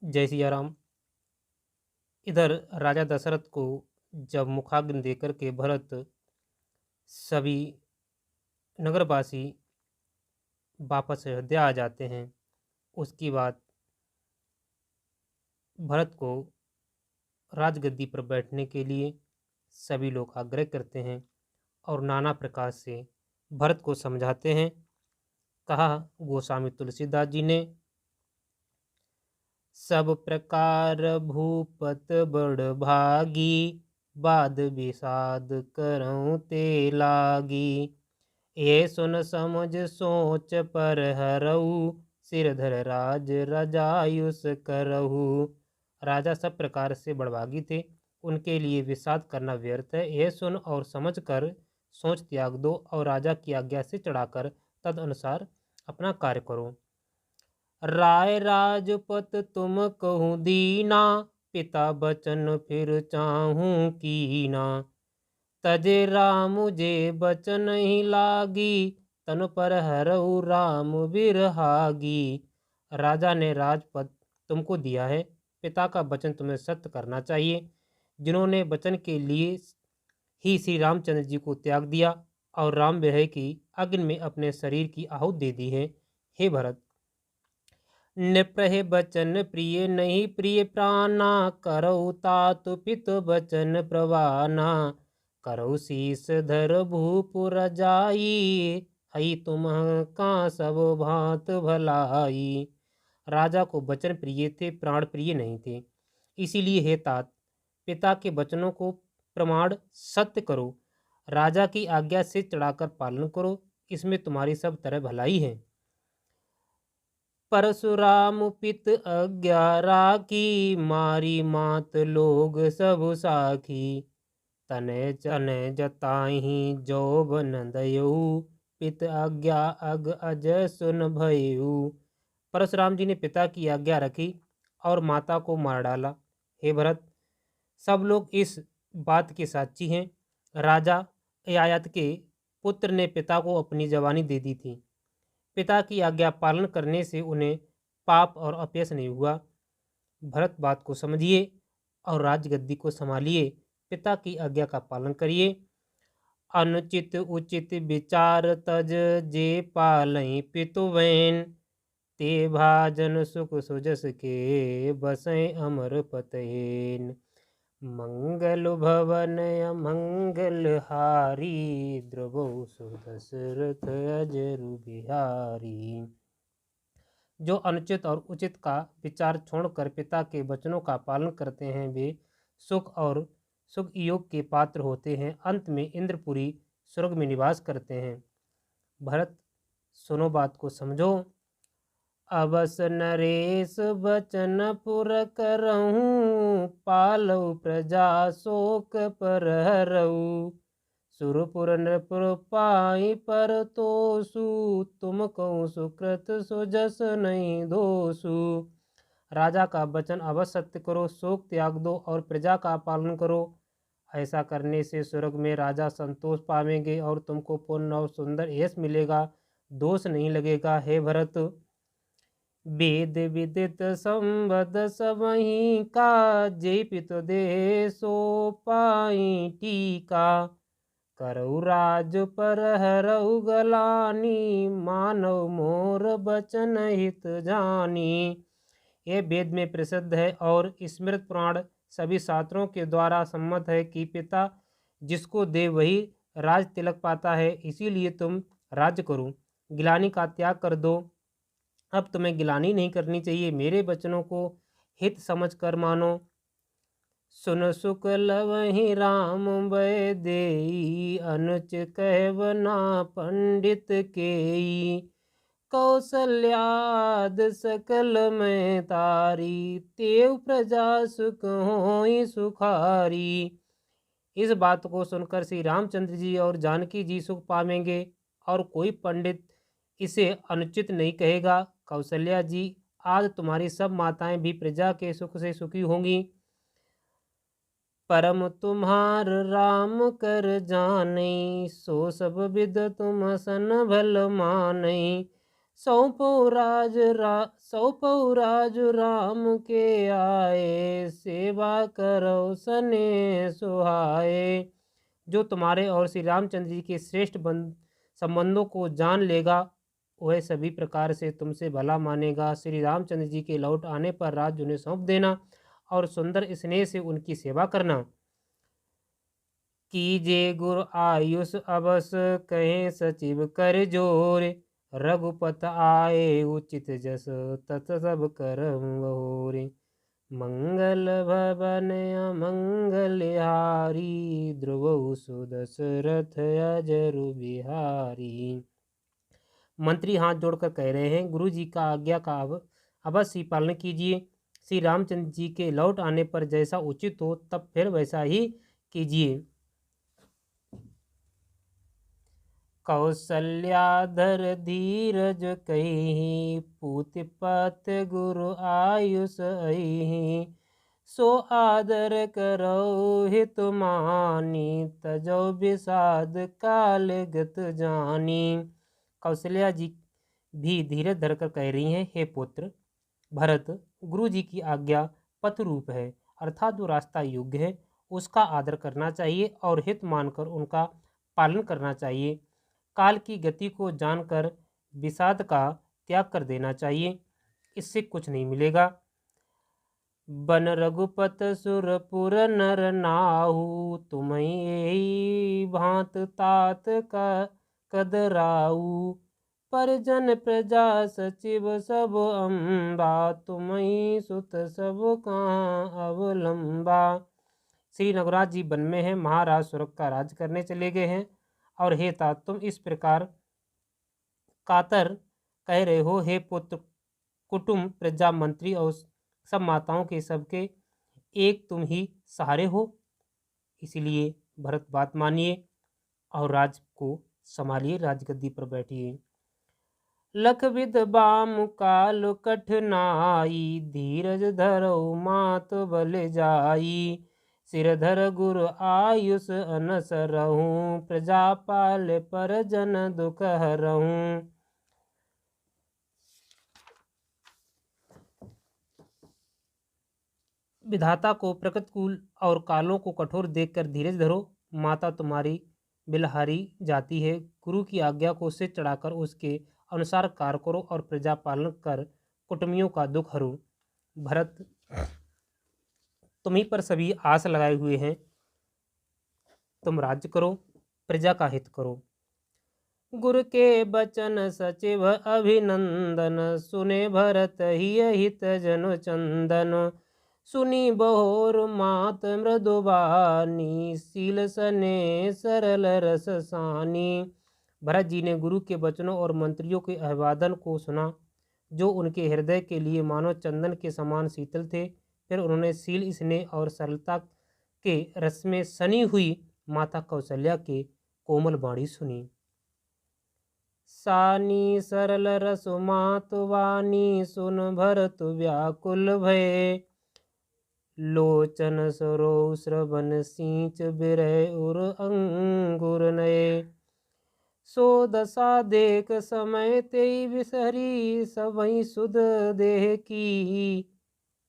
जय सिया राम। इधर राजा दशरथ को जब मुखाग्नि देकर के भरत सभी नगरवासी वापस अयोध्या आ जाते हैं, उसकी बाद भरत को राजगद्दी पर बैठने के लिए सभी लोग आग्रह करते हैं और नाना प्रकार से भरत को समझाते हैं। कहा गोस्वामी तुलसीदास जी ने, सब प्रकार भूपत बड़ भागी, बाद विषाद करऊं ते लागी। ये सुन समझ सोच पर हरऊ, सिरधर राज रजायुस करहु। राजा सब प्रकार से बड़भागी थे, उनके लिए विषाद करना व्यर्थ है। यह सुन और समझ कर सोच त्याग दो और राजा की आज्ञा से चढ़ाकर तद अनुसार अपना कार्य करो। राय राजपत तुम कहूँ दीना, पिता बचन फिर चाहूँ कीना। तजे राम जे बचन ही लागी, तन पर हरऊ राम बिरहागी। राजा ने राजपद तुमको दिया है, पिता का वचन तुम्हें सत्य करना चाहिए। जिन्होंने वचन के लिए ही श्री रामचंद्र जी को त्याग दिया और राम विरह की अग्नि में अपने शरीर की आहुति दे दी है। हे भरत, नृप्रहे बचन प्रिय नहीं प्रिय प्राणा, करऊ तात पित बचन प्रवाना। करऊ शीस धर भूप रजाई, हई तुम का सब भांत भलाई। राजा को वचन प्रिय थे, प्राण प्रिय नहीं थे। इसीलिए हे तात, पिता के वचनों को प्रमाण सत्य करो, राजा की आज्ञा से चढ़ाकर पालन करो, इसमें तुम्हारी सब तरह भलाई है। परशुराम पित आज्ञा राखी, मारी मात लोग सब साखी। तने चने जताही जो बन दयऊ, पित आज्ञा अग अज सुन भयऊ। परशुराम जी ने पिता की आज्ञा रखी और माता को मार डाला। हे भरत, सब लोग इस बात के साक्षी हैं। राजा ययाति के पुत्र ने पिता को अपनी जवानी दे दी थी। पिता की आज्ञा पालन करने से उन्हें पाप और अपयश नहीं हुआ। भरत बात को समझिए और राजगद्दी को संभालिए, पिता की आज्ञा का पालन करिए। अनुचित उचित विचार तज, जे पालई पितुवैन। ते भाजन सुख सुजस के, बसै अमर पतयेन। मंगल भवन अमंगल हारी, द्रवौ सुदशरथ अजरु बिहारी। जो अनुचित और उचित का विचार छोड़कर पिता के वचनों का पालन करते हैं, वे सुख योग के पात्र होते हैं। अंत में इंद्रपुरी स्वर्ग में निवास करते हैं। भरत, सुनो बात को समझो। अवस नरेश बचन पुर करहूँ, पालऊ प्रजा शोक पर हरऊ। सुरपुर नृपुर पाई पर तोसु, तुम कहूँ सुकृत सुजस नहीं दोसु। राजा का वचन अवश्य सत्य करो, शोक त्याग दो और प्रजा का पालन करो। ऐसा करने से स्वर्ग में राजा संतोष पावेंगे और तुमको पूर्ण और सुंदर यश मिलेगा, दोष नहीं लगेगा। हे भरत, वेद विदित संवद सबहि का, जे पित दे सो पाई टीका। करऊ राज पर हरऊ गलानी, मानव मोर बचन हित जानी। यह वेद में प्रसिद्ध है और स्मृत पुराण सभी शास्त्रों के द्वारा सम्मत है कि पिता जिसको दे वही राज तिलक पाता है। इसीलिए तुम राज्य करो, गिलानी का त्याग कर दो। अब तुम्हें गिलानी नहीं करनी चाहिए, मेरे वचनों को हित समझ कर मानो। सुन सुख लवहि राम वै देई, अनुच कहवना पंडित केई। कौशल्याद सकल में तारी, तेव प्रजा सुख होई सुखारी। इस बात को सुनकर श्री रामचंद्र जी और जानकी जी सुख पावेंगे और कोई पंडित इसे अनुचित नहीं कहेगा। कौशल्या जी, आज तुम्हारी सब माताएं भी प्रजा के सुख से सुखी होंगी। परम तुम्हार राम कर जानै, सो सब विद तुम सन भल मानै। सौंपऊ राज राम के आए, सेवा करो सने सुहाए। जो तुम्हारे और श्री रामचंद्र जी के श्रेष्ठ संबंधों को जान लेगा, वह सभी प्रकार से तुमसे भला मानेगा। श्री रामचंद्र जी के लौट आने पर राज उन्हें सौंप देना और सुंदर स्नेह से उनकी सेवा करना। कीजे गुरु आयुष अवस, कहें सचिव कर जोर। रघुपत आए उचित जस, तत सब करम वहोरे। मंगल भवन अमंगल हारी, ध्रुव सुदशरथ अजरु बिहारी। मंत्री हाथ जोड़कर कह रहे हैं, गुरु जी का आज्ञा का अवश्य पालन कीजिए। श्री रामचंद्र जी के लौट आने पर जैसा उचित हो तब फिर वैसा ही कीजिए। कौशल्याधर धीरज कही, पूति पत गुरु आयुष अहि। सो आदर करो हित मानी, तजो विषाद काल गत जानी। कौशल्या जी भी धीरज धरकर कह रही हैं, हे पुत्र भरत, गुरु जी की आज्ञा पथ रूप है, अर्थात जो रास्ता योग्य है उसका आदर करना चाहिए और हित मानकर उनका पालन करना चाहिए। काल की गति को जानकर विषाद का त्याग कर देना चाहिए, इससे कुछ नहीं मिलेगा। बन रघुपत सुरपुर नर नाहु, तुम्हें भांत तात का कदराऊ। परिजन प्रजा सचिव सब अम्बा, तुम्हें सुत सब कहाँ अवलंबा। श्री रघुनाथ जी वन में हैं, महाराज सुरग का राज करने चले गए हैं और हे तात, तुम इस प्रकार कातर कह रहे हो। हे पुत्र, कुटुंब प्रजा मंत्री और सब माताओं के सबके एक तुम ही सहारे हो, इसलिए भरत बात मानिए और राज को संभालिए, राजगद्दी पर बैठिए। लख विद बाम काल कठिनाई, धीरज धरो मात बल जाई। सिरधर गुरु आयुष अनसरहूँ, प्रजापाल पर जन दुख हरहूँ। विधाता को प्रतिकूल और कालों को कठोर देखकर धीरज धरो, माता तुम्हारी बिलहारी जाती है। गुरु की आज्ञा को सिर चढ़ाकर उसके अनुसार कार्य करो और प्रजा पालन कर कुटुंबियों का दुख हरू। भरत, तुम्ही पर सभी आस लगाए हुए हैं, तुम राज्य करो, प्रजा का हित करो। गुरु के बचन सचिव अभिनंदन, सुने भरत ही हित जन चंदन। सुनी बहोर मात मृदुबानी, सील सने सरल रस सानी। भरत जी ने गुरु के वचनों और मंत्रियों के अभिवादन को सुना, जो उनके हृदय के लिए मानो चंदन के समान शीतल थे। फिर उन्होंने सील, स्नेह और सरलता के रस में सनी हुई माता कौशल्या के कोमल वाणी सुनी। सानी सरल रस मात वाणी, सुन भरत व्याकुल भय। लोचन सरो श्रवण सींच, बिरह उर अंगुर नये। सो दशा देख समय तेई विसरी, सबई सुध देह की।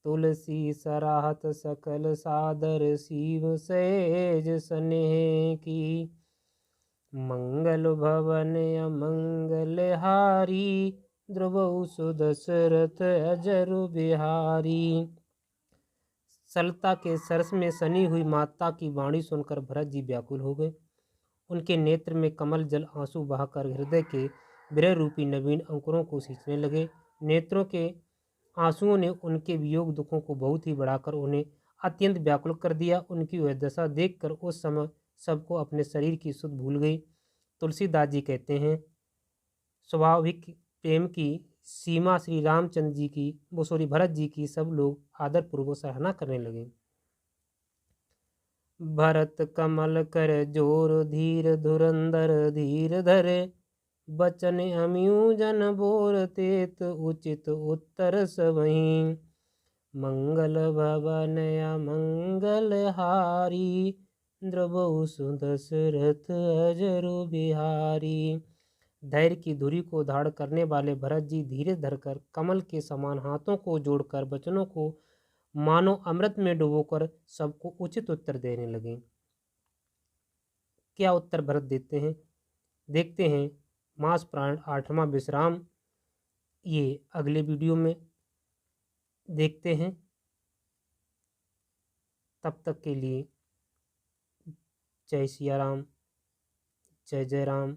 तुलसी सराहत सकल सादर, शिव सहज स्नेह की। मंगल भवन अमंगल हारी, ध्रुव सुदशरथ अजरु बिहारी। सरलता के सरस में सनी हुई माता की वाणी सुनकर भरत जी व्याकुल हो गए। उनके नेत्र में कमल जल आंसू बहाकर हृदय के विरह रूपी नवीन अंकुरों को सींचने लगे। नेत्रों के आंसुओं ने उनके वियोग दुखों को बहुत ही बढ़ाकर उन्हें अत्यंत व्याकुल कर दिया। उनकी वह दशा देखकर उस समय सबको अपने शरीर की सुध भूल गई। तुलसीदास जी कहते हैं, स्वाभाविक प्रेम की सीमा श्री रामचंद्र जी की भरत जी की सब लोग आदरपूर्वक सराहना करने लगे। भरत कमल कर जोर, धीर धुरंधर धीर धरे। बचन अम्यू जन बोर, तेत उचित उत्तर सबहीं। मंगल भवन अमंगल हारी, ध्रुव सुदशरथ अजरु बिहारी। धैर्य की धुरी को धारण करने वाले भरत जी धीरे धरकर कमल के समान हाथों को जोड़कर वचनों को मानो अमृत में डुबोकर सबको उचित उत्तर देने लगे। क्या उत्तर भरत देते हैं, देखते हैं। मास प्राण 8वां विश्राम ये अगले वीडियो में देखते हैं। तब तक के लिए जय सिया राम, जय जय राम।